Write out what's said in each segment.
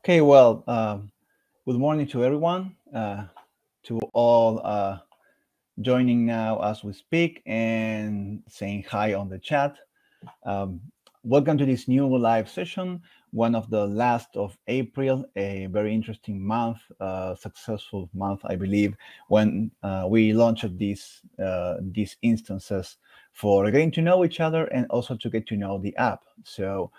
Okay, well, good morning to everyone, to all joining now as we speak and saying hi on the chat. Um, Welcome to this new live session, one of the last of April, a very interesting month, successful month, I believe, when we launched these instances for getting to know each other and also to get to know the app. So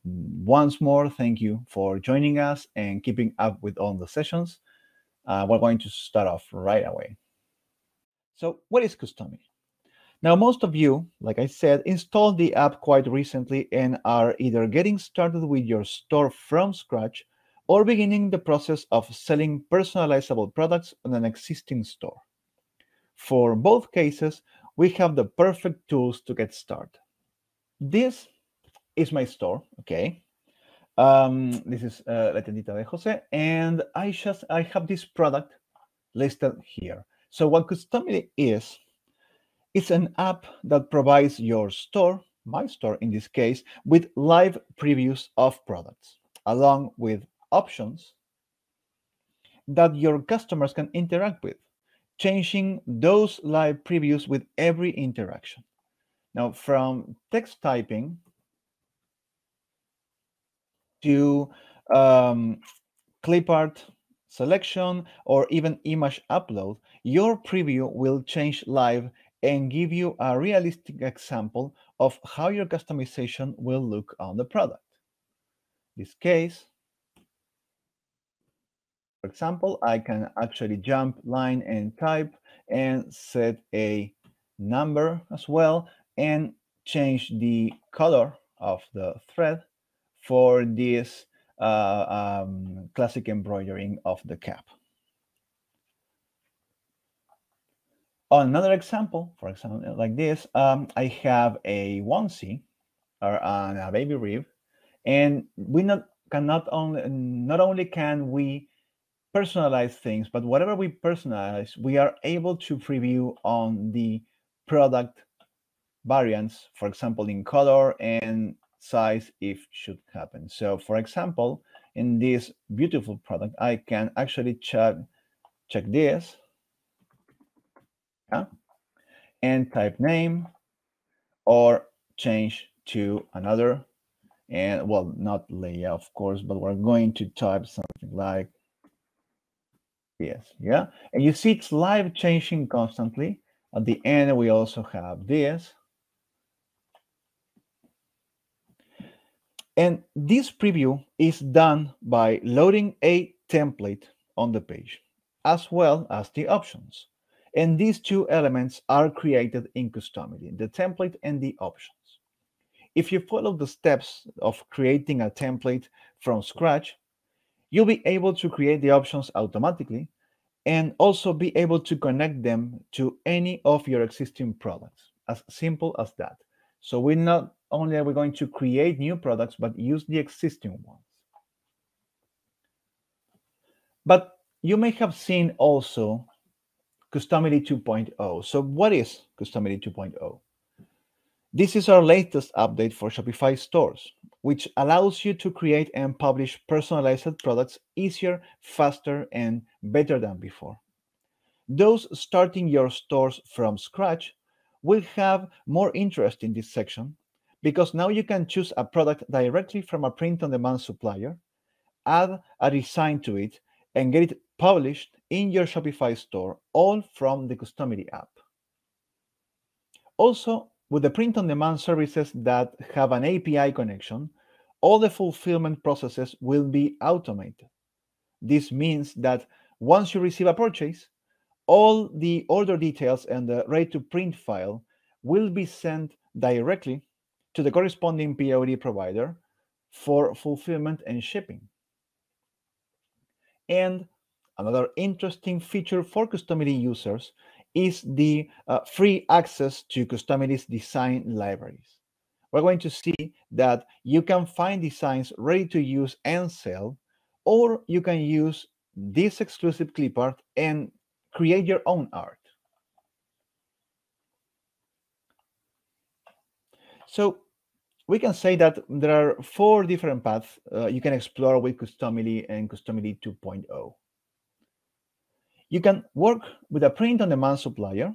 once more, thank you for joining us and keeping up with all the sessions. We're going to start off right away. So what is Customily? Now, most of you, like I said, installed the app quite recently and are either getting started with your store from scratch or beginning the process of selling personalizable products on an existing store. For both cases, we have the perfect tools to get started. This is my store, okay? This is La Tiendita de Jose, and I have this product listed here. So what Customily is, it's an app that provides your store, my store in this case, with live previews of products, along with options that your customers can interact with, changing those live previews with every interaction. Now, from text typing to clip art selection or even image upload, your preview will change live and give you a realistic example of how your customization will look on the product. In this case, for example, I can actually jump line and type and set a number as well and change the color of the thread for this classic embroidering of the cap. On another example, for example, like this, I have a onesie or a baby rib, and we not only can we personalize things, but whatever we personalize, we are able to preview on the product variants, for example, in color and size if should happen. So, for example, in this beautiful product, I can actually check this. Yeah, and type name or change to another, and well, not Leia of course, but we're going to type something like this. Yeah, and you see it's live changing constantly. At the end we also have this, and this preview is done by loading a template on the page as well as the options. And these two elements are created in Customily, the template and the options. If you follow the steps of creating a template from scratch, you'll be able to create the options automatically and also be able to connect them to any of your existing products. As simple as that. So we're not only are we going to create new products, but use the existing ones. But you may have seen also Customily 2.0. So what is Customily 2.0? This is our latest update for Shopify stores, which allows you to create and publish personalized products easier, faster, and better than before. Those starting your stores from scratch will have more interest in this section because now you can choose a product directly from a print-on-demand supplier, add a design to it, and get it published in your Shopify store, all from the Customily app. Also, with the print-on-demand services that have an API connection, all the fulfillment processes will be automated. This means that once you receive a purchase, all the order details and the ready-to-print file will be sent directly to the corresponding POD provider for fulfillment and shipping. And another interesting feature for Customily users is the free access to Customily's design libraries. We're going to see that you can find designs ready to use and sell, or you can use this exclusive clip art and create your own art. So we can say that there are 4 different paths you can explore with Customily and Customily 2.0. You can work with a print-on-demand supplier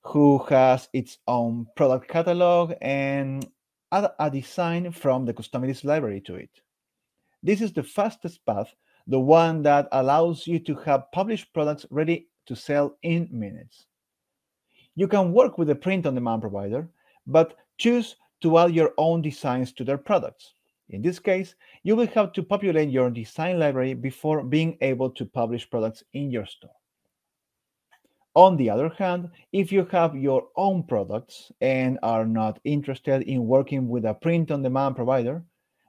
who has its own product catalog and add a design from the Customily's library to it. This is the fastest path, the one that allows you to have published products ready to sell in minutes. You can work with a print-on-demand provider, but choose to add your own designs to their products. In this case, you will have to populate your design library before being able to publish products in your store. On the other hand, if you have your own products and are not interested in working with a print-on-demand provider,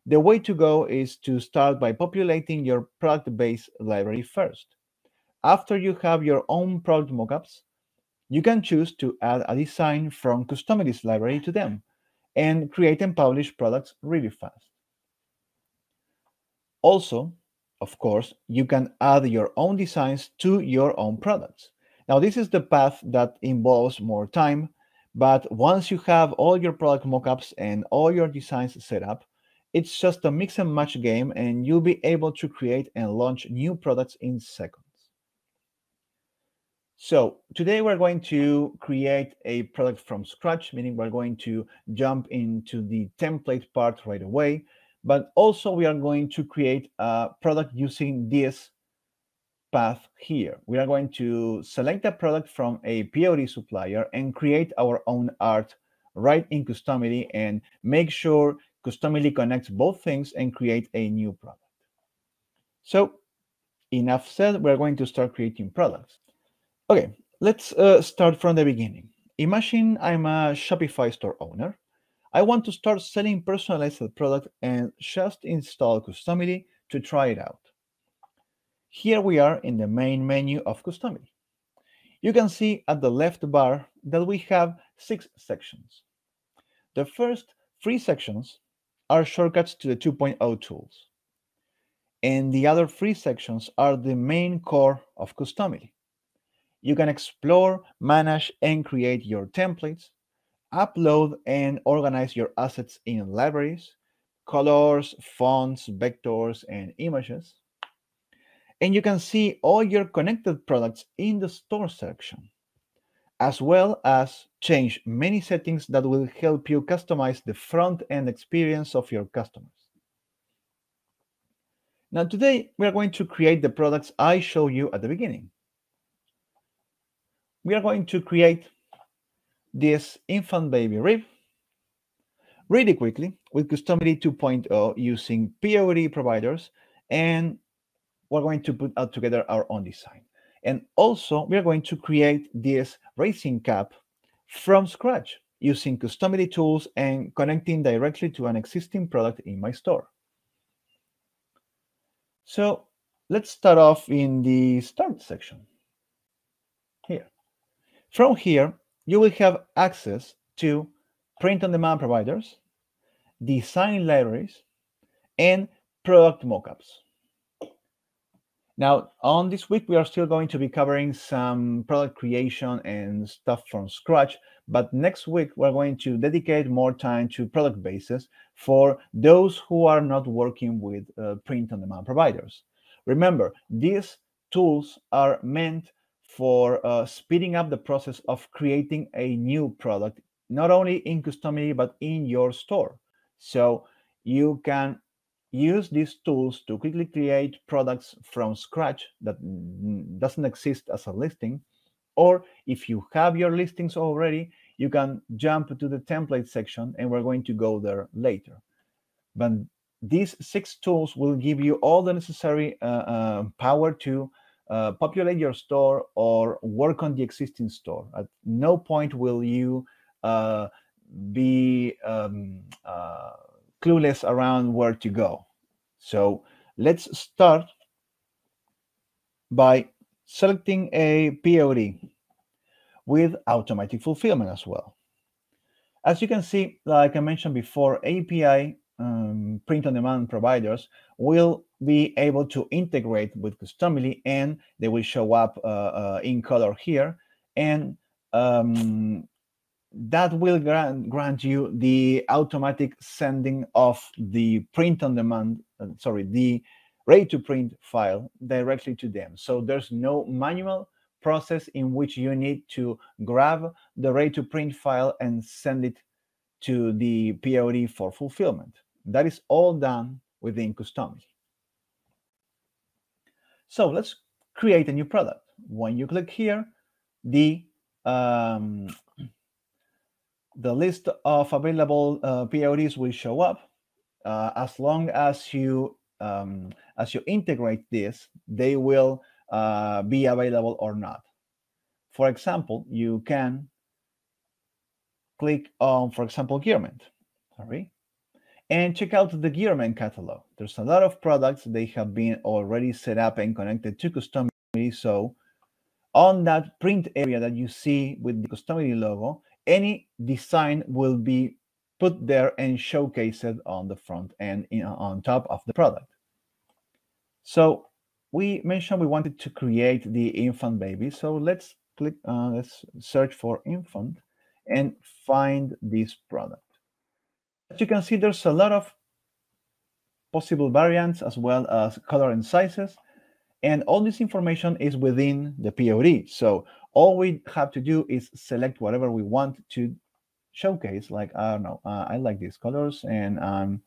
the way to go is to start by populating your product-based library first. After you have your own product mockups, you can choose to add a design from Customily's library to them and create and publish products really fast. Also, of course, you can add your own designs to your own products. Now, this is the path that involves more time, but once you have all your product mockups and all your designs set up, it's just a mix and match game, and you'll be able to create and launch new products in seconds. So today we're going to create a product from scratch, meaning we're going to jump into the template part right away, but also we are going to create a product using this path here. We are going to select a product from a POD supplier and create our own art right in Customily and make sure Customily connects both things and create a new product. So enough said, we're going to start creating products. Okay, let's start from the beginning. Imagine I'm a Shopify store owner. I want to start selling personalized product and just install Customily to try it out. Here we are in the main menu of Customily. You can see at the left bar that we have 6 sections. The first 3 sections are shortcuts to the 2.0 tools. And the other 3 sections are the main core of Customily. You can explore, manage, and create your templates, upload and organize your assets in libraries, colors, fonts, vectors, and images. And you can see all your connected products in the store section, as well as change many settings that will help you customize the front-end experience of your customers. Now today, we are going to create the products I showed you at the beginning. We are going to create this infant baby rib really quickly with Customily 2.0 using POD providers, and we're going to put out together our own design. And also, we are going to create this racing cap from scratch using Customily tools and connecting directly to an existing product in my store. So let's start off in the start section here. From here, you will have access to print-on-demand providers, design libraries, and product mockups. Now, on this week, we are still going to be covering some product creation and stuff from scratch, but next week, we're going to dedicate more time to product bases for those who are not working with print-on-demand providers. Remember, these tools are meant for speeding up the process of creating a new product, not only in Customily, but in your store. So you can use these tools to quickly create products from scratch that doesn't exist as a listing, or if you have your listings already, you can jump to the template section, and we're going to go there later. But these 6 tools will give you all the necessary power to populate your store or work on the existing store. At no point will you be clueless around where to go. So let's start by selecting a POD with automatic fulfillment as well. As you can see, like I mentioned before, API print-on-demand providers will be able to integrate with Customily, and they will show up in color here. And that will grant you the automatic sending of the print on demand, the ready to print file directly to them. So there's no manual process in which you need to grab the ready to print file and send it to the POD for fulfillment. That is all done within Customily. So let's create a new product. When you click here, the list of available PODs will show up. As long as you integrate this, they will be available or not. For example, you can click on, for example, Gearment, and check out the Gearment catalog. There's a lot of products. They have been already set up and connected to Customily. So on that print area that you see with the Customily logo, any design will be put there and showcased on the front and on top of the product. So we mentioned we wanted to create the infant baby. So let's click, let's search for infant and find this product. As you can see, there's a lot of possible variants as well as color and sizes. And all this information is within the POD. So all we have to do is select whatever we want to showcase. Like, I don't know, I like these colors and I'm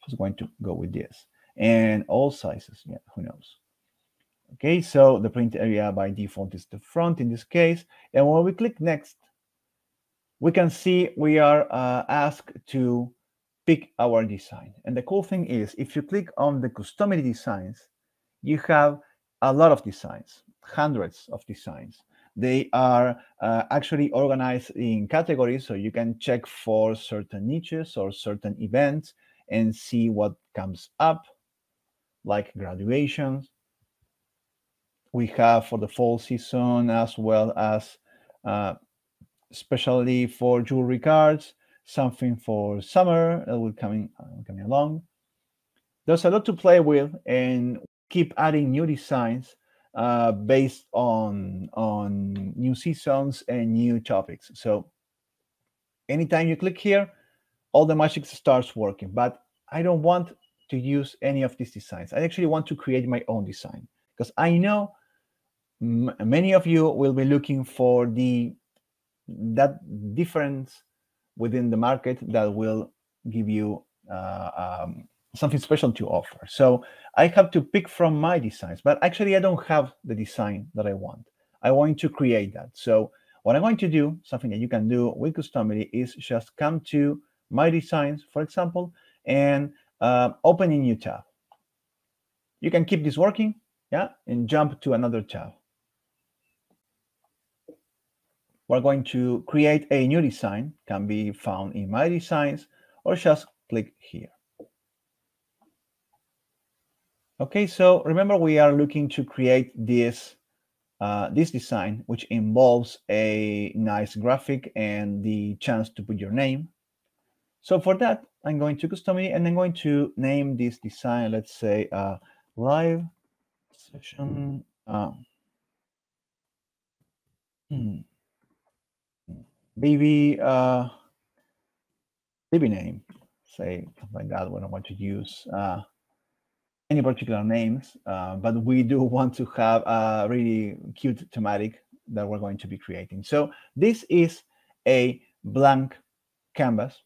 just going to go with this. And all sizes, yeah, who knows? Okay, so the print area by default is the front in this case. And when we click next, we can see we are asked to pick our design. And the cool thing is, if you click on the Customily designs, you have a lot of designs, hundreds of designs. They are actually organized in categories, so you can check for certain niches or certain events and see what comes up, like graduations. We have for the fall season, as well as especially for jewelry cards, something for summer that will coming along. There's a lot to play with, and keep adding new designs based on new seasons and new topics. So anytime you click here, all the magic starts working. But I don't want to use any of these designs. I actually want to create my own design, because I know many of you will be looking for that difference within the market that will give you something special to offer. So I have to pick from my designs, but actually I don't have the design that I want. I want to create that. So what I'm going to do, something that you can do with Customily, is just come to my designs, for example, and open a new tab. You can keep this working, yeah, and jump to another tab. We're going to create a new design, can be found in my designs, or just click here. Okay, so remember we are looking to create this design, which involves a nice graphic and the chance to put your name. So for that, I'm going to Customily and I'm going to name this design, let's say live session. Baby name, say something like that. We don't want to use any particular names, but we do want to have a really cute thematic that we're going to be creating. So this is a blank canvas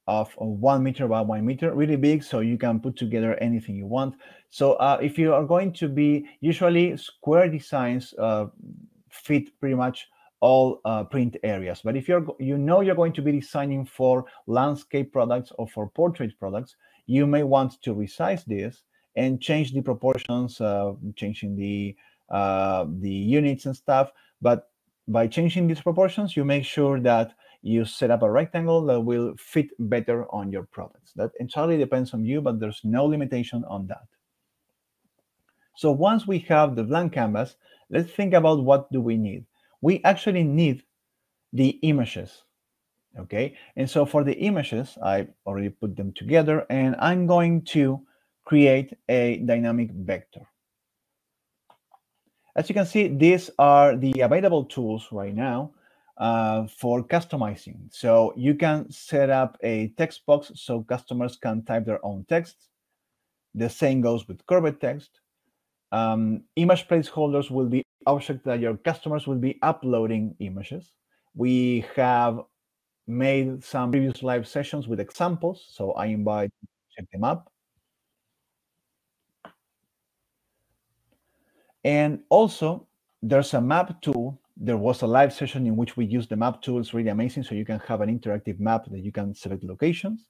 of 1 meter by 1 meter, really big, so you can put together anything you want. So if you are going to be, usually square designs fit pretty much all print areas. But if you're going to be designing for landscape products or for portrait products, you may want to resize this and change the proportions, changing the units and stuff. But by changing these proportions, you make sure that you set up a rectangle that will fit better on your products. That entirely depends on you, but there's no limitation on that. So once we have the blank canvas, let's think about what do we need. We actually need the images, okay? And so for the images, I already put them together, and I'm going to create a dynamic vector. As you can see, these are the available tools right now. for customizing. So you can set up a text box so customers can type their own text. The same goes with curved text. Image placeholders will be objects that your customers will be uploading images. We have made some previous live sessions with examples, so I invite you to check them up. And also, there's a map tool. There was a live session in which we used the map tool. It's really amazing. So you can have an interactive map that you can select locations.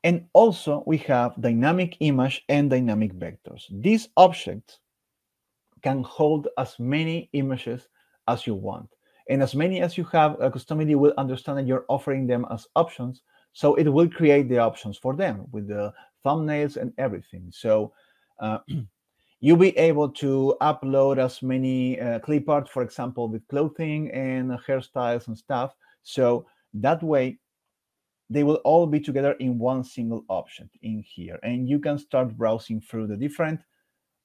And also, we have dynamic image and dynamic vectors. These objects can hold as many images as you want. And as many as you have, Customily will understand that you're offering them as options. So it will create the options for them with the thumbnails and everything. So you'll be able to upload as many clip art, for example, with clothing and hairstyles and stuff. So that way, they will all be together in one single option in here. And you can start browsing through the different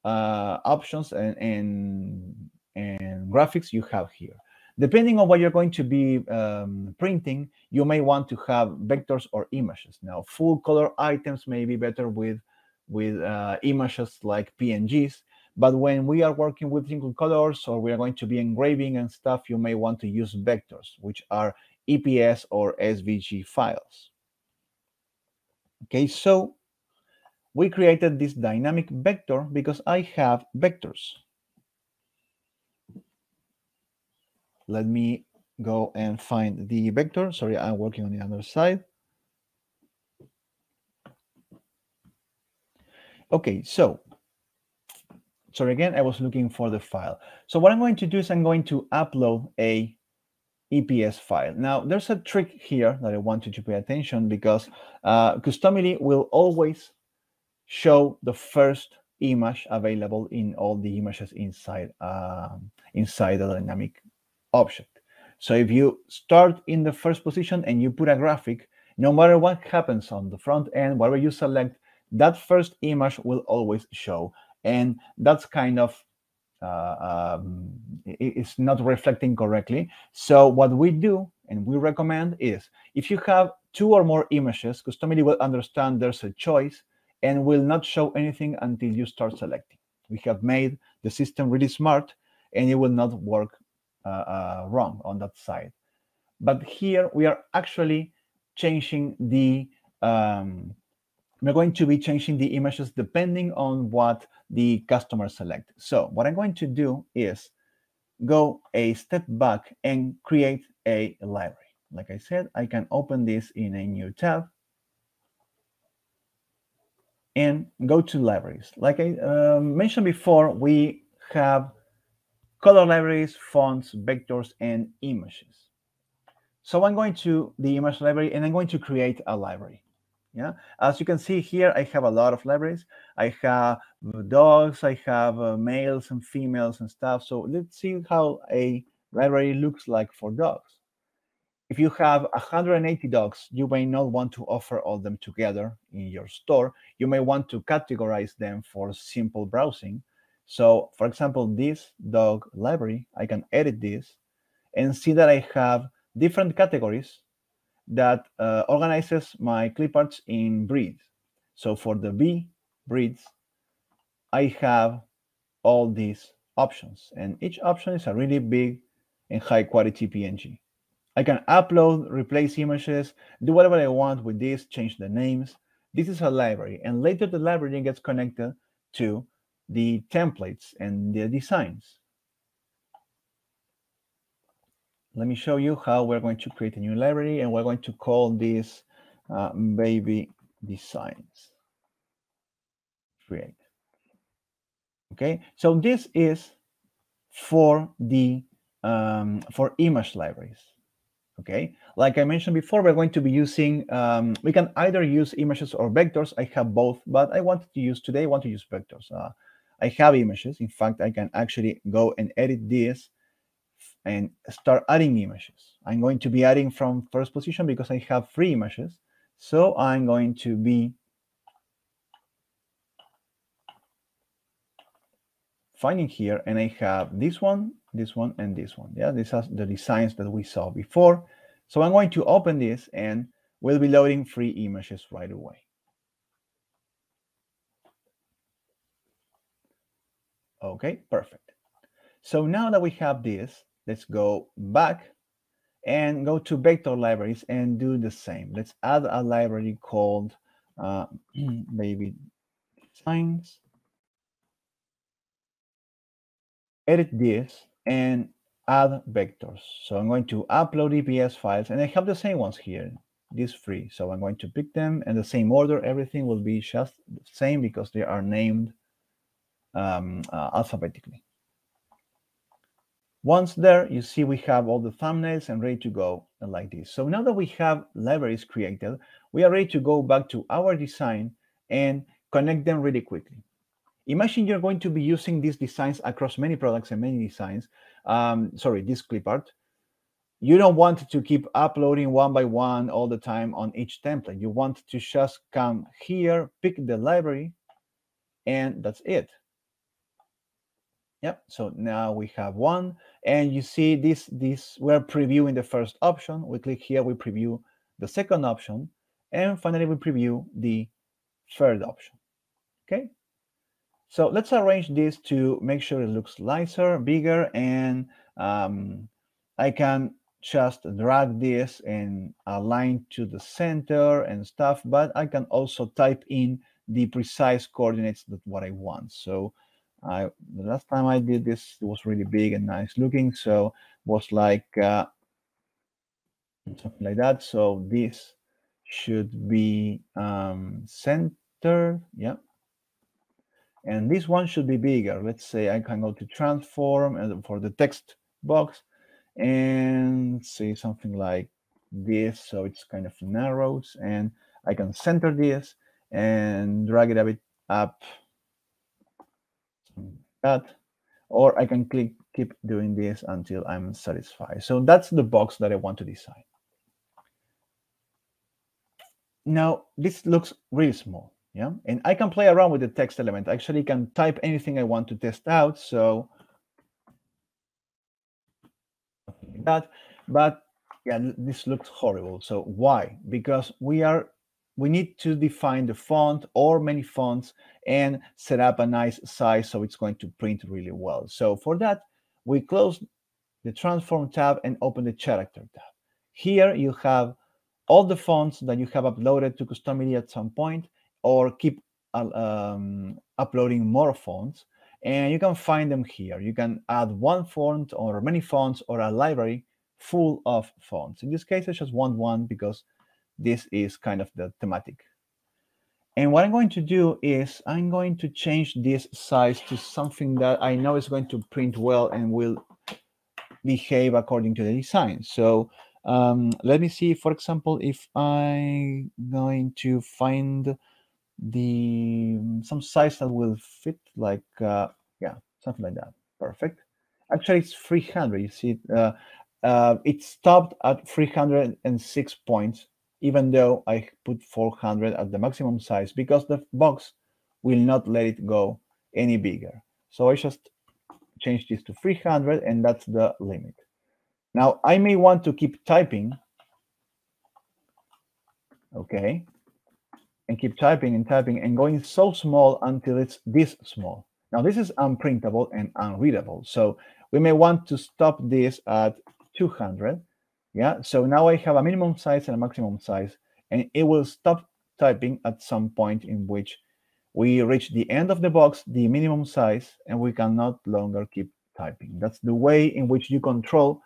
options and graphics you have here. Depending on what you're going to be printing, you may want to have vectors or images. Now, full color items may be better with images like PNGs, but when we are working with single colors or we are going to be engraving and stuff, you may want to use vectors, which are EPS or SVG files. Okay, so we created this dynamic vector because I have vectors. Let me go and find the vector. Sorry, I'm working on the other side. Okay, so sorry again, I was looking for the file. So what I'm going to do is I'm going to upload a EPS file. Now, there's a trick here that I want you to pay attention because Customily will always show the first image available in all the images inside inside the dynamic object. So if you start in the first position and you put a graphic, no matter what happens on the front end, whatever you select, that first image will always show. And that's kind of it's not reflecting correctly. So what we do and we recommend is if you have 2 or more images, Customily will understand there's a choice and will not show anything until you start selecting. We have made the system really smart and it will not work wrong on that side. But here we are actually changing the we're going to be changing the images depending on what the customer select. So what I'm going to do is go a step back and create a library. Like I said, I can open this in a new tab and go to libraries. Like I mentioned before, we have color libraries, fonts, vectors, and images. So I'm going to the image library and I'm going to create a library. Yeah, as you can see here, I have a lot of libraries. I have dogs, I have males and females and stuff. So let's see how a library looks like for dogs. If you have 180 dogs, you may not want to offer all them together in your store. You may want to categorize them for simple browsing. So for example, this dog library, I can edit this and see that I have different categories that organizes my clip arts in breeds. So for the B breeds, I have all these options, and each option is a really big and high quality PNG. I can upload, replace images, do whatever I want with this, change the names. This is a library, and later the library gets connected to the templates and the designs. Let me show you how we're going to create a new library, and we're going to call this baby designs. Create. Okay, so this is for the for image libraries. Okay, like I mentioned before, we're going to be using we can either use images or vectors. I have both, but I want to use vectors. I have images. In fact, I can actually go and edit this and start adding images. I'm going to be adding from first position because I have 3 images. So I'm going to be finding here, and I have this one this one, and this one. Yeah, these are the designs that we saw before. So I'm going to open this, and we'll be loading free images right away. Okay, perfect. So now that we have this, let's go back and go to vector libraries and do the same. Let's add a library called maybe designs. Edit this and add vectors. So I'm going to upload EPS files, and I have the same ones here, these three. So I'm going to pick them in the same order. Everything will be just the same because they are named alphabetically. Once there, you see we have all the thumbnails and ready to go like this. So now that we have libraries created, we are ready to go back to our design and connect them really quickly. Imagine you're going to be using these designs across many products and many designs. This clip art. You don't want to keep uploading one by one all the time on each template. You want to just come here, pick the library, and that's it. Yep, so now we have one, and you see this we're previewing the first option. We click here, we preview the second option, and finally we preview the third option. Okay, so let's arrange this to make sure it looks nicer, bigger, and I can just drag this and align to the center and stuff, but I can also type in the precise coordinates that what I want. So the last time I did this, it was really big and nice looking. So it was like something like that. So this should be centered. Yeah. And this one should be bigger. Let's say I can go to transform and for the text box and say something like this. So it's kind of narrows, and I can center this and drag it a bit up. That, or I can keep doing this until I'm satisfied. So that's the box that I want to design. Now this looks really small, yeah, and I can play around with the text element. I actually can type anything I want to test out. So like that, but yeah, this looks horrible. So why? Because we need to define the font or many fonts and set up a nice size so it's going to print really well. So for that, we close the transform tab and open the character tab. Here you have all the fonts that you have uploaded to Customily at some point, or keep uploading more fonts, and you can find them here. You can add one font or many fonts or a library full of fonts. In this case, I just want one because this is kind of the thematic. And what I'm going to do is I'm going to change this size to something that I know is going to print well and will behave according to the design. So let me see, for example, if I'm going to find some size that will fit, like yeah, something like that. Perfect. Actually, it's 300. You see, it stopped at 306 points, even though I put 400 at the maximum size, because the box will not let it go any bigger. So I just change this to 300, and that's the limit. Now I may want to keep typing, okay, and keep typing and typing and going so small until it's this small. Now this is unprintable and unreadable, so we may want to stop this at 200. Yeah, so now I have a minimum size and a maximum size, and it will stop typing at some point in which we reach the end of the box, the minimum size, and we can no longer keep typing. That's the way in which you control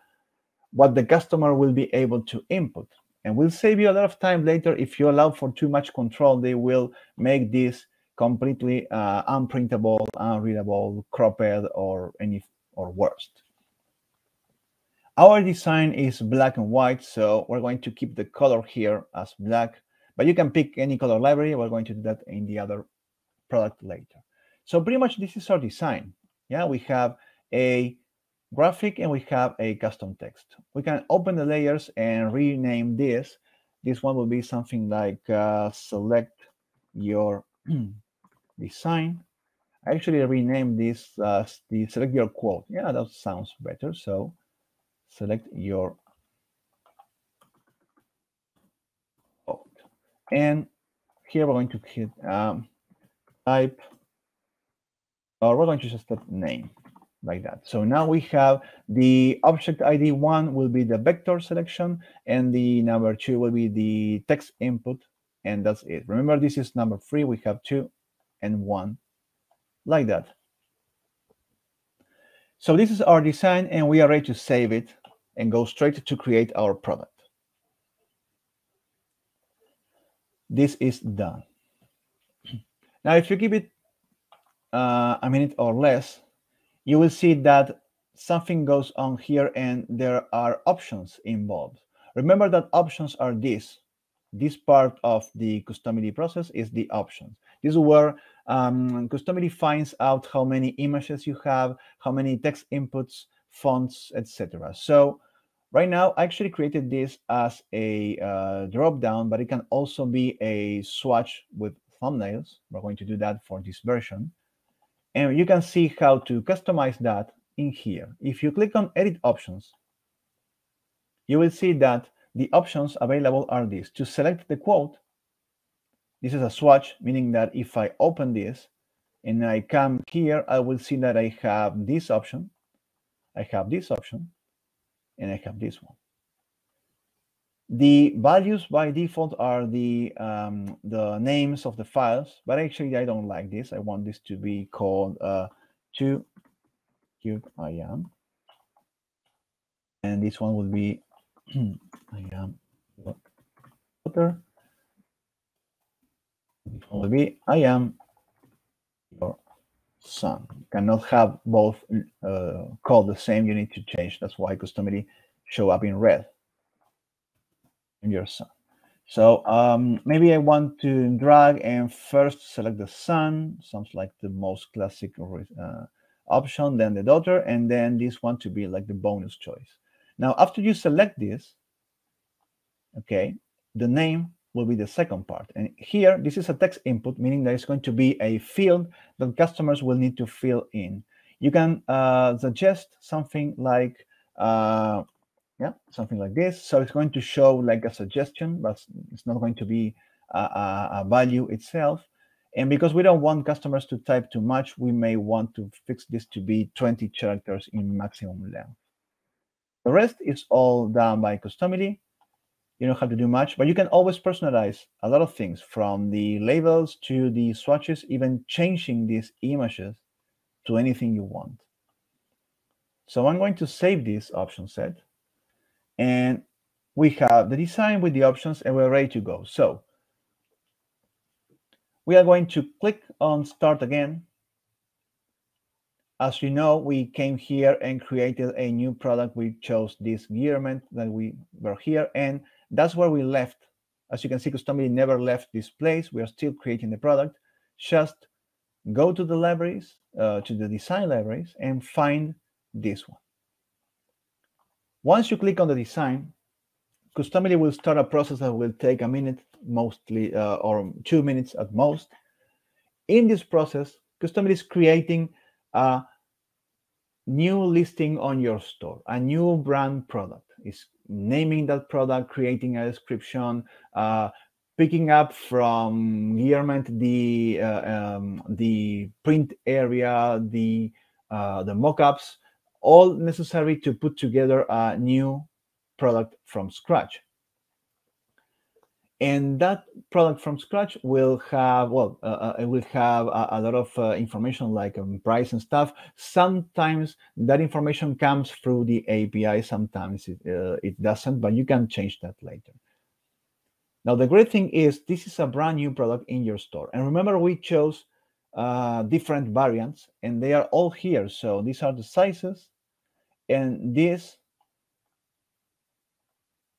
what the customer will be able to input, and will save you a lot of time later. If you allow for too much control, they will make this completely unprintable, unreadable, cropped, or worst. Our design is black and white, so we're going to keep the color here as black, but you can pick any color library. We're going to do that in the other product later. So pretty much this is our design. Yeah, we have a graphic and we have a custom text. We can open the layers and rename this. This one will be something like select your design. I actually renamed this as the select your quote. Yeah, that sounds better. So select your quote. And here we're going to hit type, or we're going to just put name like that. So now we have the object ID 1 will be the vector selection, and the number 2 will be the text input, and that's it. Remember, this is number 3. We have 2 and 1 like that. So this is our design, and we are ready to save it and go straight to create our product. This is done. Now, if you give it a minute or less, you will see that something goes on here and there are options involved. Remember that options are this. This part of the Customily process is the options. This is where Customily finds out how many images you have, how many text inputs, fonts, etc. So right now, I actually created this as a drop-down, but it can also be a swatch with thumbnails. We're going to do that for this version. And you can see how to customize that in here. If you click on Edit Options, you will see that the options available are these. To select the quote, this is a swatch, meaning that if I open this and I come here, I will see that I have this option, I have this option, and I have this one. The values by default are the names of the files, but actually I don't like this. I want this to be called to cute I am, and this one will be I am your daughter. This one will be I am your son. You cannot have both called the same. You need to change. That's why Customily show up in red. And your son. So maybe I want to drag and first select the son. Sounds like the most classic option, then the daughter, and then this one to be like the bonus choice. Now, after you select this, okay, the name will be the second part. And here, this is a text input, meaning that it's going to be a field that customers will need to fill in. You can suggest something like, something like this. So it's going to show like a suggestion, but it's not going to be a value itself. And because we don't want customers to type too much, we may want to fix this to be 20 characters in maximum length. The rest is all done by Customily. You don't have to do much, but you can always personalize a lot of things, from the labels to the swatches, even changing these images to anything you want. So I'm going to save this option set, and we have the design with the options, and we're ready to go. So we are going to click on Start Again. As you know, we came here and created a new product. We chose this Gearment that we were here, and that's where we left. As you can see, Customily never left this place. We are still creating the product. Just go to the libraries, to the design libraries, and find this one. Once you click on the design, Customily will start a process that will take a minute, mostly, or 2 minutes at most. In this process, Customily is creating a new listing on your store, a new brand product. It's naming that product, creating a description, picking up from Gearment the print area, the mockups, all necessary to put together a new product from scratch. And that product from scratch will have, it will have a lot of information like price and stuff. Sometimes that information comes through the API, sometimes it doesn't, but you can change that later. Now, the great thing is this is a brand new product in your store. And remember, we chose different variants, and they are all here. So these are the sizes, and this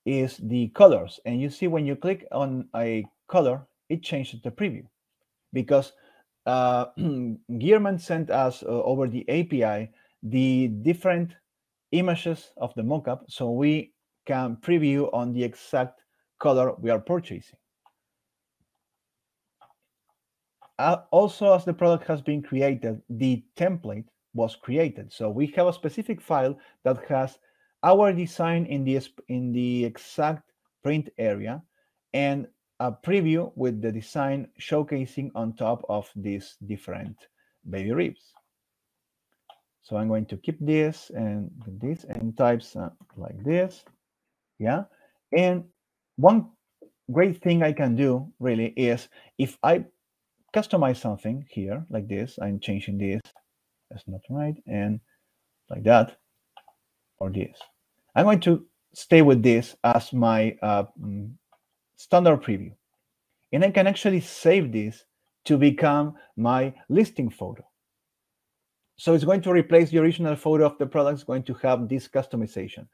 is the colors. And you see when you click on a color, it changes the preview, because Gearment sent us over the API the different images of the mockup, so we can preview on the exact color we are purchasing. also, as the product has been created, the template was created. So we have a specific file that has our design in the exact print area, and a preview with the design showcasing on top of these different baby ribs. So I'm going to keep this and types like this. Yeah. And one great thing I can do really is, if I customize something here like this, I'm changing this, that's not right, and like that, or this. I'm going to stay with this as my standard preview. And I can actually save this to become my listing photo. So it's going to replace the original photo of the product. It's going to have this customization.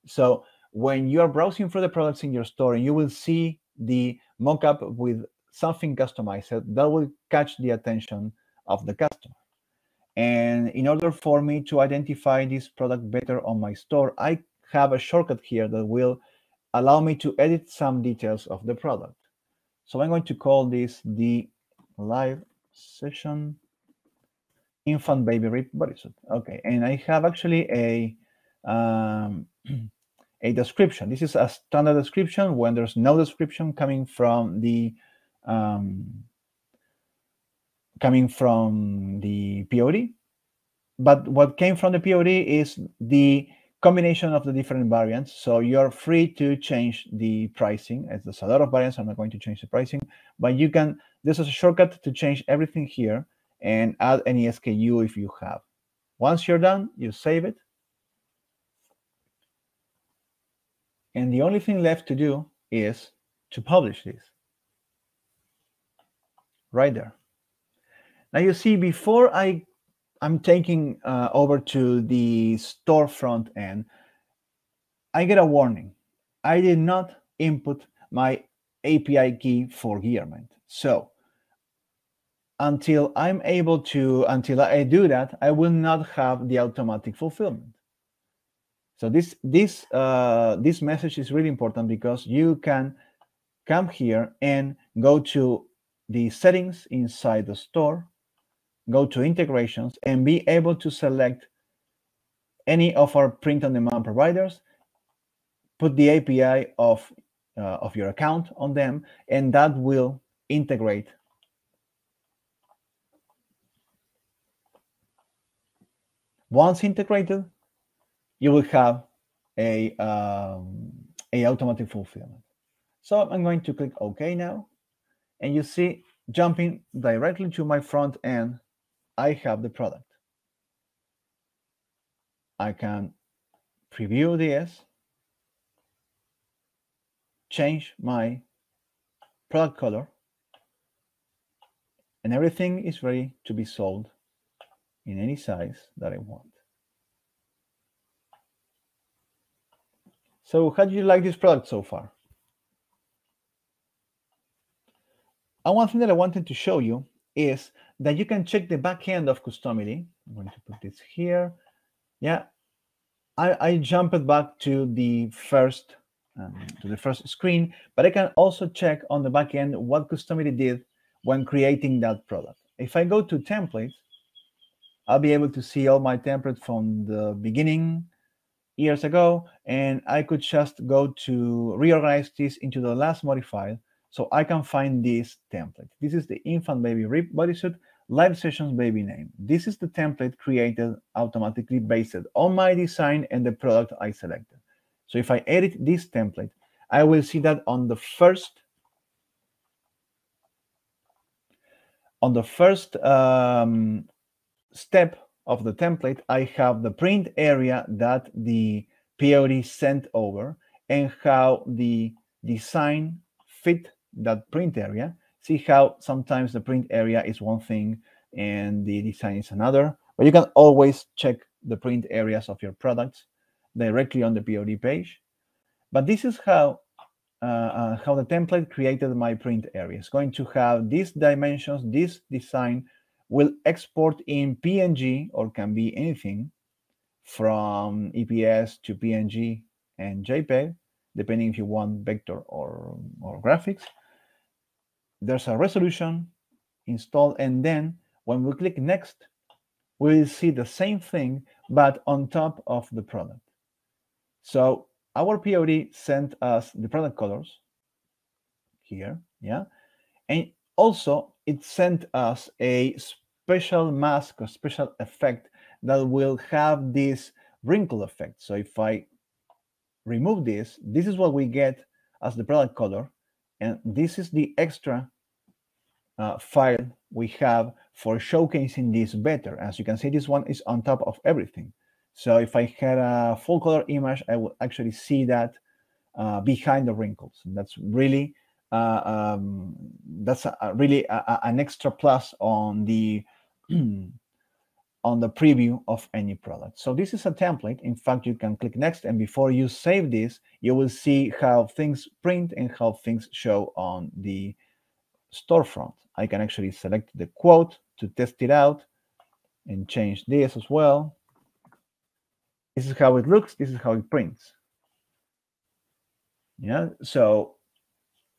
So when you are browsing for the products in your store and you will see the mockup with something customized, that will catch the attention of the customer. And in order for me to identify this product better on my store, I have a shortcut here that will allow me to edit some details of the product. So I'm going to call this the live session infant baby rib bodysuit. Okay, and I have actually a a description. This is a standard description when there's no description coming from the POD. But what came from the POD is the combination of the different variants. So you're free to change the pricing. As there's a lot of variants, I'm not going to change the pricing, but you can, this is a shortcut to change everything here and add any SKU if you have. Once you're done, you save it. And the only thing left to do is to publish this right there. Now you see, before I'm taking over to the storefront end, I get a warning. I did not input my API key for Gearment. So until I do that, I will not have the automatic fulfillment. So this message is really important, because you can come here and go to the settings inside the store, go to integrations, and be able to select any of our print-on-demand providers, put the API of your account on them, and that will integrate. Once integrated, you will have a automatic fulfillment. So I'm going to click OK now, and you see, jumping directly to my front end, I have the product. I can preview this, change my product color, and everything is ready to be sold in any size that I want. So how do you like this product so far? And one thing that I wanted to show you is that you can check the back end of Customily. I'm going to put this here. Yeah, I jumped back to the first screen, but I can also check on the back end what Customily did when creating that product. If I go to templates, I'll be able to see all my templates from the beginning years ago, and I could just go to reorganize this into the last modified, so I can find this template. This is the infant baby rib bodysuit live sessions baby name. This is the template created automatically based on my design and the product I selected. So if I edit this template, I will see that on the first step of the template, I have the print area that the POD sent over and how the design fit that print area. See how sometimes the print area is one thing and the design is another, but you can always check the print areas of your products directly on the POD page. But this is how the template created my print area. It's going to have these dimensions. This design will export in PNG, or can be anything from EPS to PNG and JPEG, depending if you want vector or graphics. There's a resolution, installed, and then when we click next, we will see the same thing, but on top of the product. So our POD sent us the product colors here, yeah, and also it sent us a special mask or special effect that will have this wrinkle effect. So if I remove this, this is what we get as the product color, and this is the extra file we have for showcasing this better. As you can see, this one is on top of everything. So if I had a full color image, I would actually see that behind the wrinkles. And that's really really an extra plus on the on the preview of any product. So this is a template. In fact, you can click next, and before you save this, you will see how things print and how things show on the storefront. I can actually select the quote to test it out and change this as well. This is how it looks. This is how it prints. Yeah, so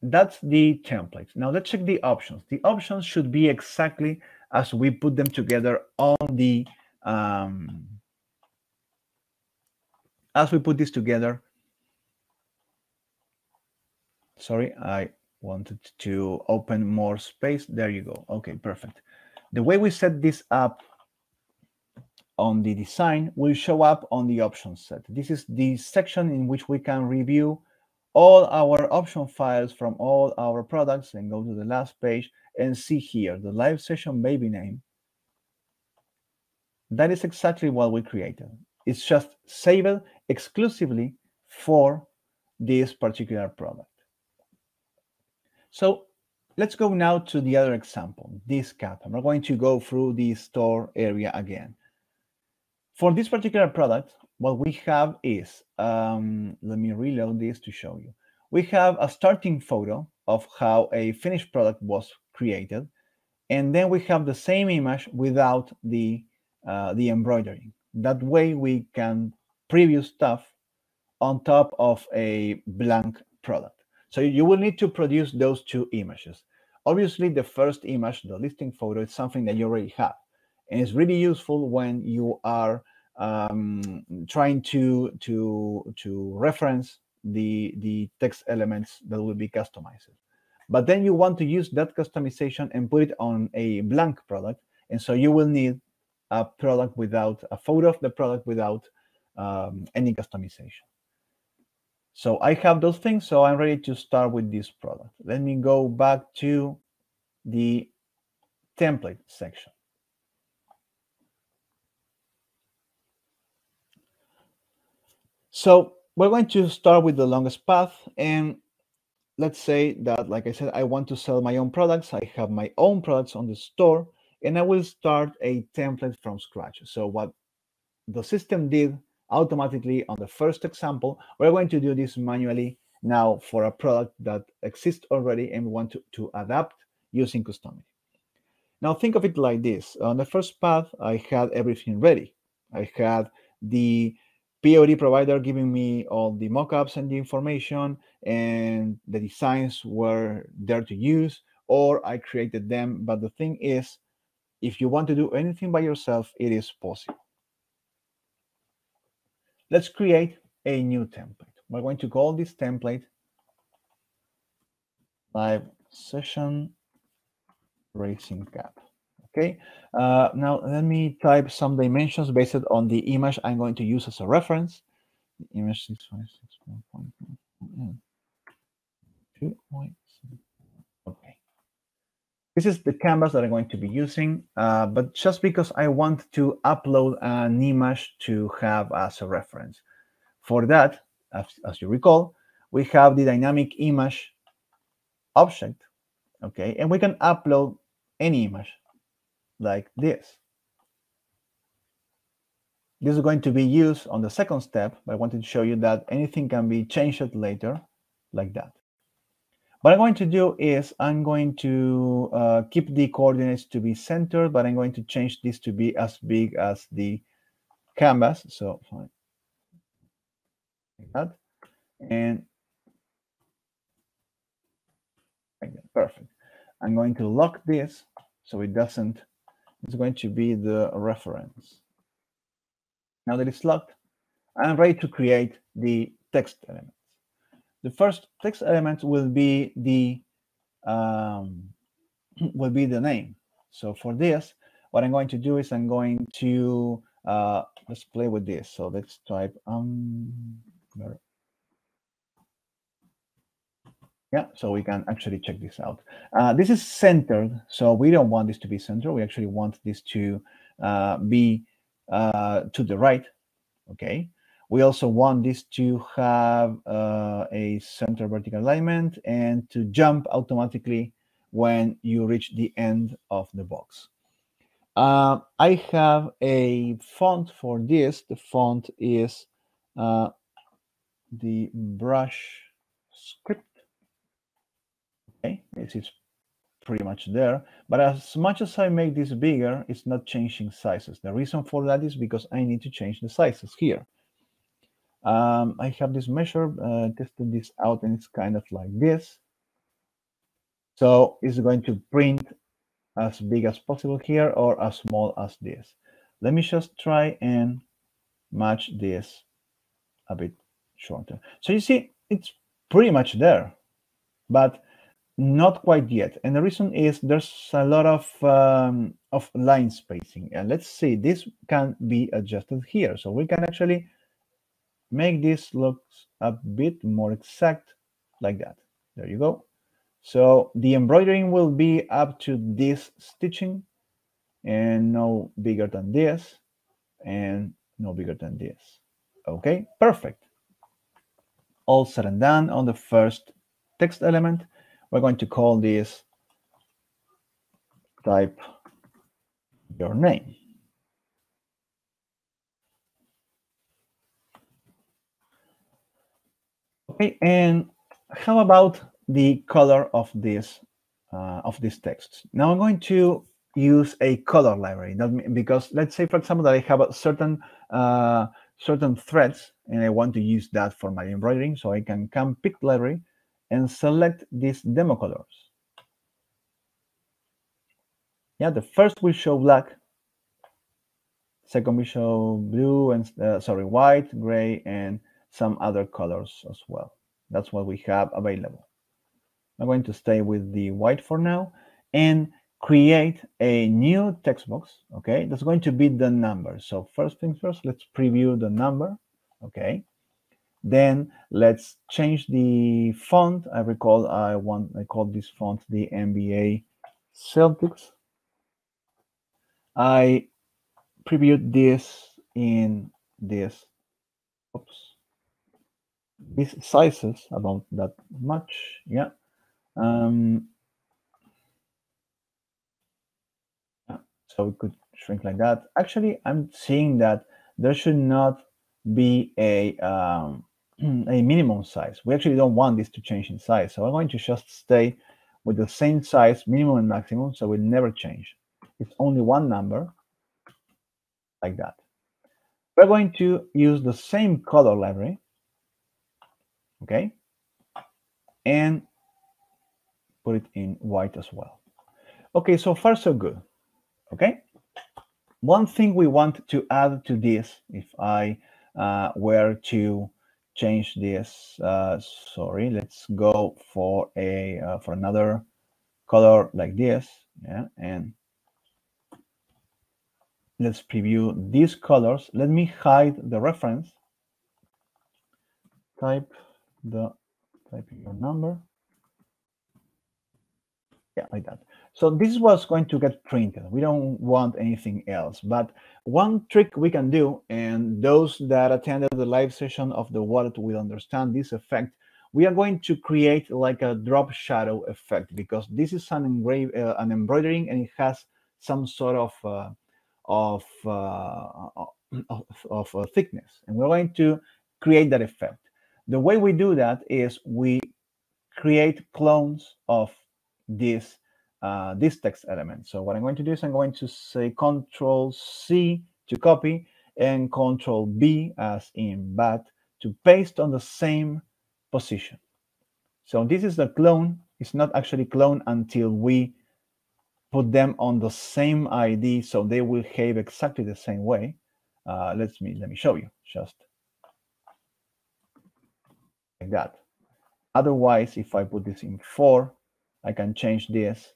that's the template. Now let's check the options. The options should be exactly as we put them together on the as we put this together. Sorry, I wanted to open more space. There you go. Okay, perfect. The way we set this up on the design will show up on the options set. This is the section in which we can review all our option files from all our products, and go to the last page and see here the live session baby name. That is exactly what we created. It's just saved exclusively for this particular product. So let's go now to the other example, this cap. I'm not going to go through the store area again. For this particular product, what we have is, let me reload this to show you. We have a starting photo of how a finished product was created, and then we have the same image without the embroidering. That way we can preview stuff on top of a blank product. So you will need to produce those two images. Obviously, the first image, the listing photo, is something that you already have. And it's really useful when you are trying to reference the text elements that will be customized. But then you want to use that customization and put it on a blank product. And so you will need a product without a photo of the product without any customization. So I have those things, so I'm ready to start with this product. Let me go back to the template section. So we're going to start with the longest path, and let's say that, like I said, I want to sell my own products. I have my own products on the store, and I will start a template from scratch. So what the system did automatically on the first example, we're going to do this manually now for a product that exists already and we want to adapt using Customily. Now think of it like this. On the first path, I had everything ready. I had the POD provider giving me all the mockups and the information, and the designs were there to use, or I created them. But the thing is, if you want to do anything by yourself, it is possible. Let's create a new template. We're going to call this template live session racing cap. Okay, now let me type some dimensions based on the image I'm going to use as a reference. The image 656.1. Okay. This is the canvas that I'm going to be using, but just because I want to upload an image to have as a reference. For that, as you recall, we have the dynamic image object, okay, and we can upload any image like this. This is going to be used on the second step, but I wanted to show you that anything can be changed later like that. What I'm going to do is I'm going to keep the coordinates to be centered, but I'm going to change this to be as big as the canvas. So fine, like that, and like that. Perfect. I'm going to lock this so it doesn't, it's going to be the reference. Now that it's locked, I'm ready to create the text elements. The first text element will be the name. So for this, what I'm going to do is I'm going to let's play with this. So let's type yeah, so we can actually check this out. This is centered, so we don't want this to be centered. We actually want this to be to the right. Okay. We also want this to have a center vertical alignment and to jump automatically when you reach the end of the box. I have a font for this. The font is the brush script. Okay, this is pretty much there. But as much as I make this bigger, it's not changing sizes. The reason for that is because I need to change the sizes here. I have this measure, tested this out, and it's kind of like this. So it's going to print as big as possible here or as small as this. Let me just try and match this a bit shorter. So you see, it's pretty much there, but not quite yet. And the reason is there's a lot of line spacing. And let's see, this can be adjusted here. So we can actually make this look a bit more exact like that. There you go. So the embroidering will be up to this stitching and no bigger than this and no bigger than this. Okay, perfect. All said and done on the first text element. We're going to call this type your name. Okay, and how about the color of this text? Now I'm going to use a color library, because let's say, for example, that I have a certain threads and I want to use that for my embroidering. So I can come pick library and select these demo colors. Yeah, the first will show black, second will show blue and white, gray, and some other colors as well. That's what we have available. I'm going to stay with the white for now and create a new text box. Okay, that's going to be the number. So first things first, let's preview the number. Okay, then let's change the font. I called this font the NBA Celtics. I previewed this in this, these sizes about that much. Yeah. So we could shrink like that. Actually, I'm seeing that there should not be a a minimum size. We actually don't want this to change in size. So I'm going to just stay with the same size, minimum and maximum, so it will never change. It's only one number, like that. We're going to use the same color library, okay, and put it in white as well. Okay, so far so good. Okay, one thing we want to add to this, if I were to change this, sorry, let's go for a for another color like this, yeah, and let's preview these colors. Let me hide the reference. Type your number. Yeah, like that. So this is what's going to get printed. We don't want anything else. But one trick we can do, and those that attended the live session of the wallet will understand this effect, we are going to create like a drop shadow effect, because this is an embroidering, and it has some sort of thickness, and we're going to create that effect. The way we do that is we create clones of this text element. So what I'm going to do is I'm going to say Control-C to copy and Control-B as in bat to paste on the same position. So this is the clone. It's not actually clone until we put them on the same ID so they will behave exactly the same way. Let me show you, just like that. Otherwise, if I put this in 4, I can change this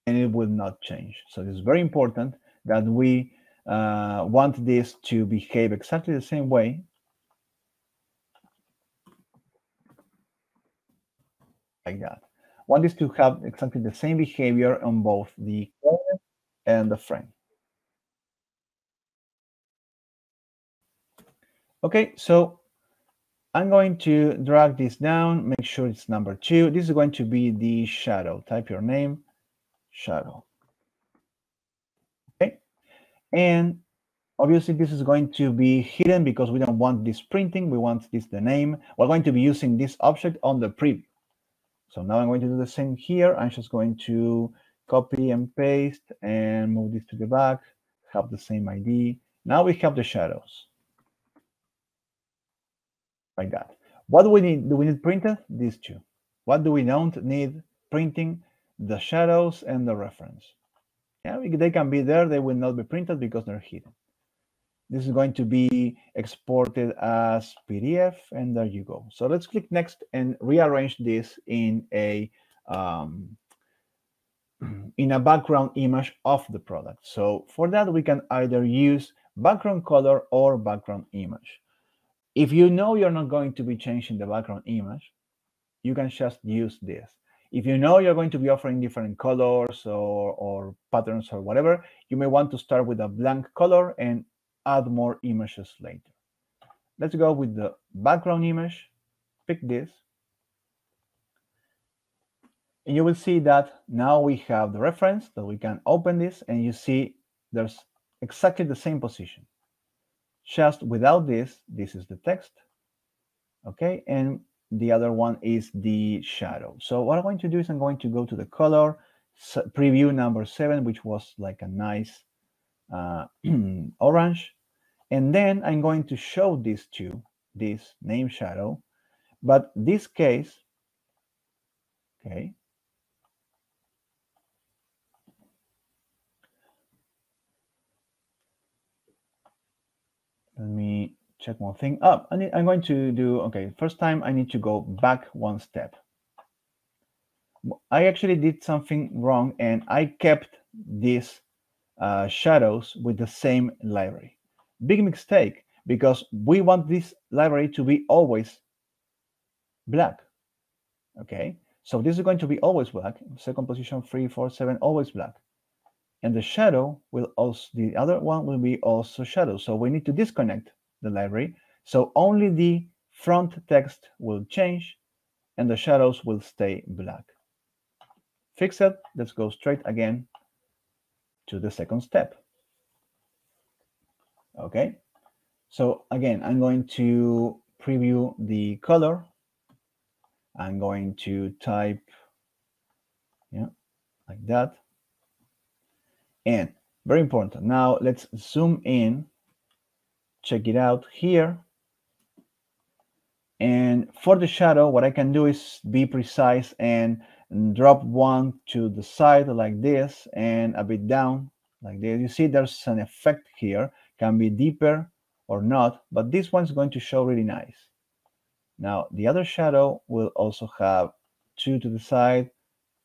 and it will not change. So it's very important that we want this to behave exactly the same way. Like that. Want this to have exactly the same behavior on both the corner and the frame. Okay, so I'm going to drag this down, make sure it's number 2. This is going to be the shadow. Type your name, shadow. Okay, and obviously this is going to be hidden because we don't want this printing. We want this the name. We're going to be using this object on the preview. So now I'm going to do the same here. I'm just going to copy and paste and move this to the back, have the same ID. Now we have the shadows. Like that. What do we need? Do we need printed? These two. What do we don't need printing? The shadows and the reference. Yeah, they can be there. They will not be printed because they're hidden. This is going to be exported as PDF, and there you go. So let's click next and rearrange this in a background image of the product. So for that, we can either use background color or background image. If you know you're not going to be changing the background image, you can just use this. If you know you're going to be offering different colors or patterns or whatever, you may want to start with a blank color and add more images later. Let's go with the background image, pick this. And you will see that now we have the reference that we can open this, and you see there's exactly the same position. Just without this, this is the text, okay? And the other one is the shadow. So what I'm going to do is I'm going to go to the color, preview number 7, which was like a nice orange. And then I'm going to show these two, this name shadow, but this case, okay. Let me check one thing up. I'm going to do, okay, first time I need to go back one step. I actually did something wrong and I kept these shadows with the same library. Big mistake, because we want this library to be always black. Okay, so this is going to be always black. Second position, 3, 4, 7, always black. And the shadow will also, the other one will be also shadow. So we need to disconnect the library. So only the front text will change and the shadows will stay black. Fix it. Let's go straight again to the second step. Okay, so again, I'm going to preview the color. I'm going to type, yeah, like that. And very important. Now let's zoom in, check it out here. And for the shadow, what I can do is be precise and drop one to the side like this and a bit down like this. You see there's an effect here, can be deeper or not, but this one's going to show really nice. Now the other shadow will also have 2 to the side,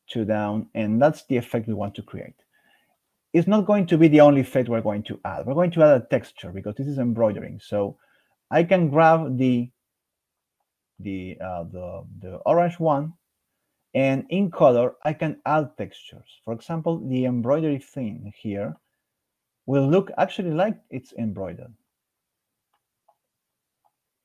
2 down, and that's the effect we want to create. It's not going to be the only effect we're going to add. We're going to add a texture because this is embroidering. So I can grab the orange one, and in color I can add textures. For example, the embroidery thing here will look actually like it's embroidered.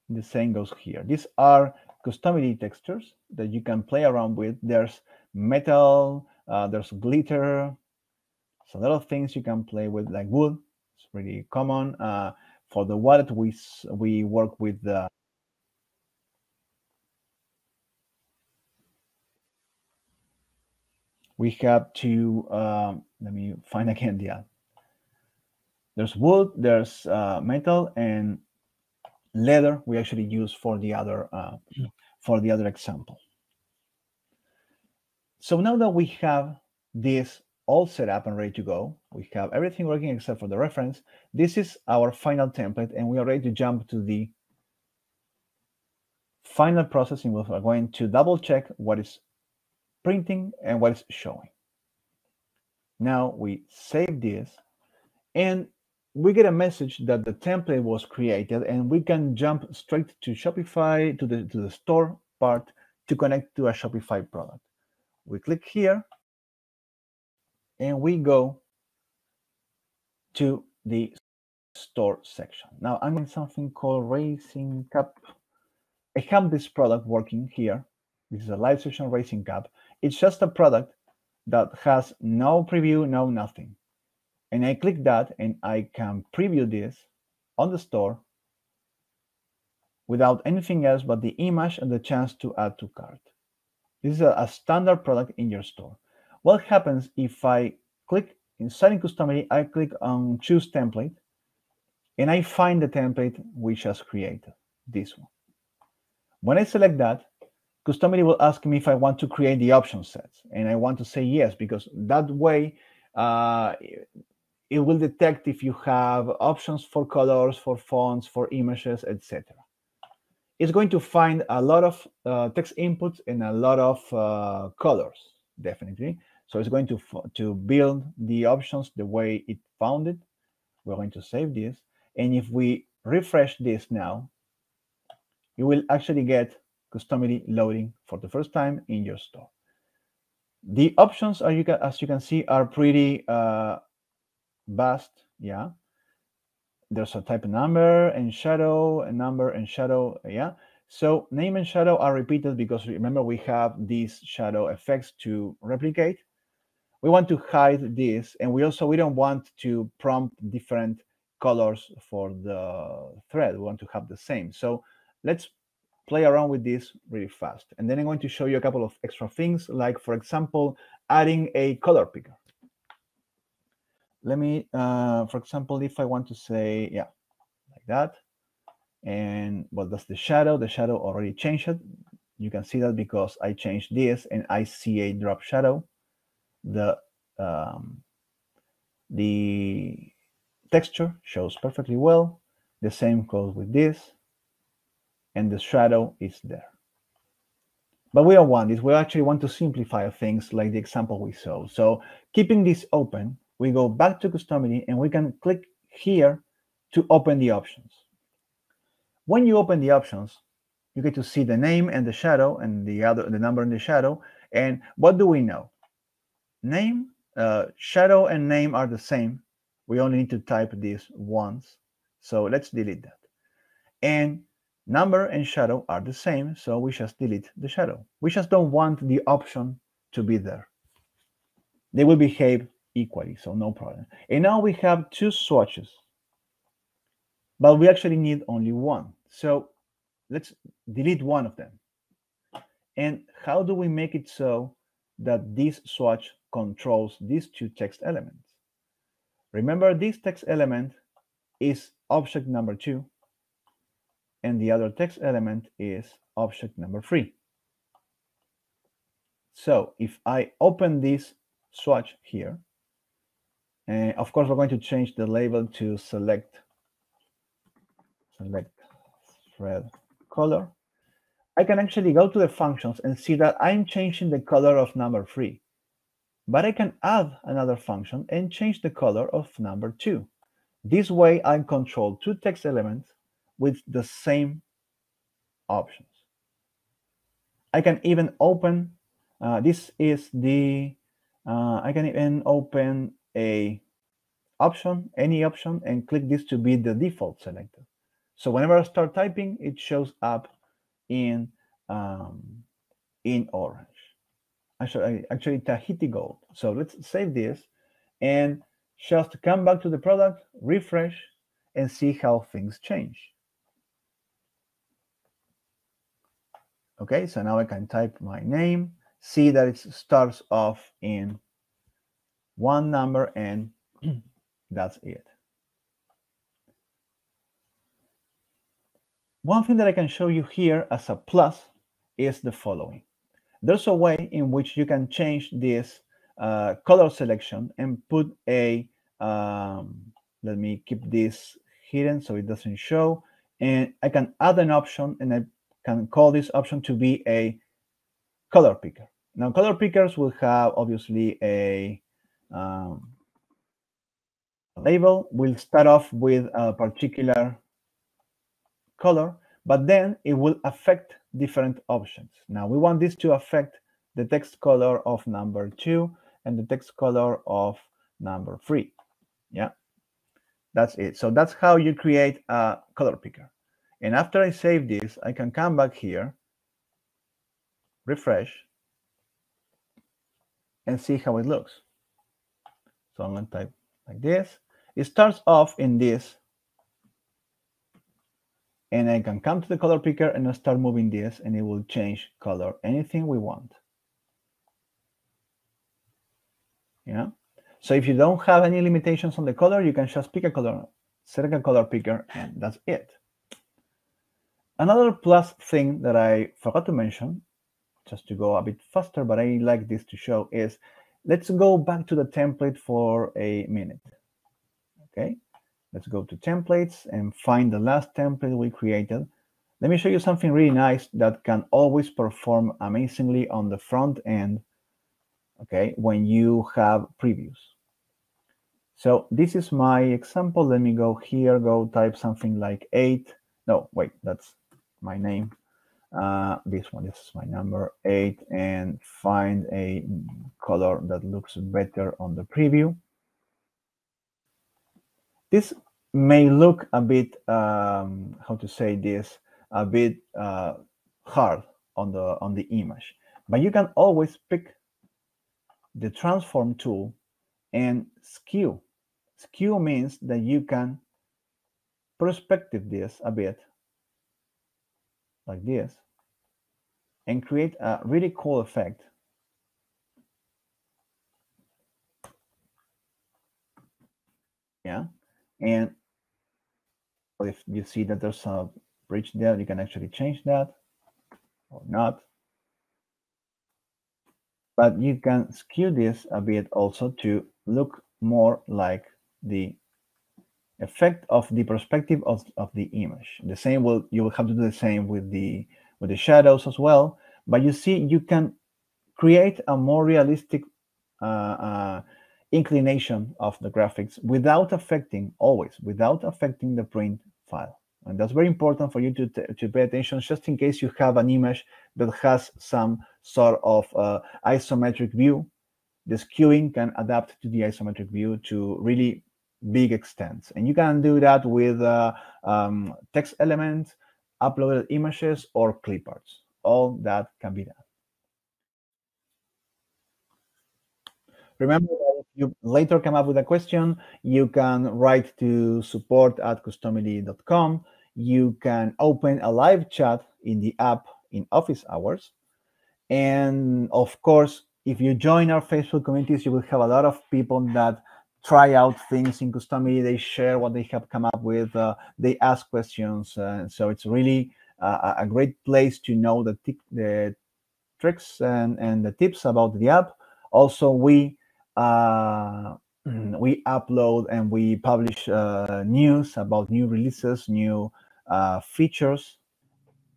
The same goes here. These are Customily textures that you can play around with. There's metal, there's glitter. So a lot of things you can play with, like wood. It's pretty common. For the wallet, we work with the we have to let me find again the ad. There's wood, there's metal, and leather we actually use for the other example. So now that we have this all set up and ready to go, we have everything working except for the reference. This is our final template, and we are ready to jump to the final processing. We are going to double check what is printing and what is showing. Now we save this, and we get a message that the template was created, and we can jump straight to Shopify, to the store part, to connect to a Shopify product. We click here, and we go to the store section. Now I'm in something called Racing Cup. I have this product working here. This is a live session Racing Cup. It's just a product that has no preview, no nothing. And I click that, and I can preview this on the store without anything else but the image and the chance to add to cart. This is a standard product in your store. What happens if I click inside in Customily, I click on Choose Template, and I find the template we just created, this one. When I select that, Customily will ask me if I want to create the option sets, and I want to say yes, because that way it will detect if you have options for colors, for fonts, for images, etc. It's going to find a lot of text inputs and a lot of colors, definitely. So it's going to build the options the way it found it. We're going to save this. And if we refresh this now, you will actually get Customily loading for the first time in your store. The options, as you can see, are pretty vast. Yeah. There's a type of number and shadow, a number and shadow. Yeah. So name and shadow are repeated because remember we have these shadow effects to replicate. We want to hide this, and we don't want to prompt different colors for the thread. We want to have the same. So let's play around with this really fast. And then I'm going to show you a couple of extra things, like, for example, adding a color picker. Let me, for example, if I want to say, yeah, like that. And what does the shadow? The shadow already changed it. You can see that because I changed this, and I see a drop shadow. The texture shows perfectly well. The same goes with this, and the shadow is there. But we don't want this. We actually want to simplify things like the example we saw. So keeping this open, we go back to Customily, and we can click here to open the options. When you open the options, you get to see the name and the shadow, and the number and the shadow. And what do we know? Name, shadow, and name are the same. We only need to type this once. So let's delete that. And number and shadow are the same, so we just delete the shadow. We just don't want the option to be there. They will behave equally, so no problem. And now we have two swatches, but we actually need only one. So let's delete one of them. And how do we make it so that this swatch controls these two text elements? Remember, this text element is object number 2, and the other text element is object number 3. So if I open this swatch here, and of course we're going to change the label to select thread color, I can actually go to the functions and see that I'm changing the color of number 3. But I can add another function and change the color of number 2. This way I control two text elements with the same options. I can even open, I can even open a option, any option, and click this to be the default selected. So whenever I start typing, it shows up in orange. Actually Tahiti gold. So let's save this and just come back to the product, refresh, and see how things change. Okay, so now I can type my name, see that it starts off in one number, and that's it. One thing that I can show you here as a plus is the following. there's a way in which you can change this color selection and put a, let me keep this hidden so it doesn't show, and I can add an option, and I can call this option to be a color picker. Now, color pickers will have obviously a label. We'll start off with a particular color, but then it will affect different options. Now, we want this to affect the text color of number 2 and the text color of number 3. Yeah, that's it. So that's how you create a color picker. And after I save this, I can come back here, refresh, and see how it looks. So I'm going to type like this. It starts off in this, and I can come to the color picker and I start moving this, and it will change color, anything we want. Yeah. So if you don't have any limitations on the color, you can just pick a color, select a color picker, and that's it. Another plus thing that I forgot to mention, just to go a bit faster, but I like this to show, is let's go back to the template for a minute. Okay, let's go to templates and find the last template we created. Let me show you something really nice that can always perform amazingly on the front end, okay, when you have previews. So this is my example. Let me go here, go type something like 8. No, wait, that's my name. This is my number 8, and find a color that looks better on the preview. This may look a bit, how to say this, a bit hard on the image, but you can always pick the transform tool and skew. Skew means that you can perspective this a bit like this and create a really cool effect. Yeah, and if you see that there's a bridge there, you can actually change that or not. But you can skew this a bit also to look more like the effect of the perspective of the image. The same you will have to do the same with the shadows as well. But you see, you can create a more realistic inclination of the graphics without affecting the print file. And that's very important for you to pay attention, just in case you have an image that has some sort of isometric view. The skewing can adapt to the isometric view to really big extents. And you can do that with text elements, uploaded images, or clip arts. All that can be done. Remember that if you later come up with a question, you can write to support@customily.com. You can open a live chat in the app in office hours. And of course, if you join our Facebook communities, you will have a lot of people that try out things in Customily. They share what they have come up with. They ask questions. So it's really a great place to know the tricks and the tips about the app. Also, we upload and we publish news about new releases, new features.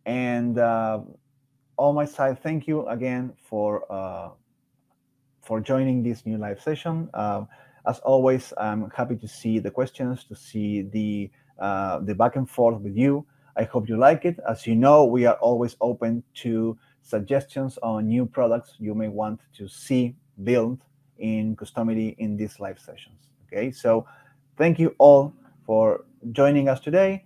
And on my side, thank you again for joining this new live session. As always, I'm happy to see the questions, to see the back and forth with you. I hope you like it. As you know, we are always open to suggestions on new products you may want to see built in Customily in these live sessions. Okay, so thank you all for joining us today.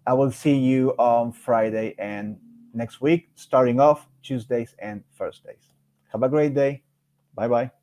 I will see you on Friday and next week, starting off Tuesdays and Thursdays. Have a great day. Bye-bye.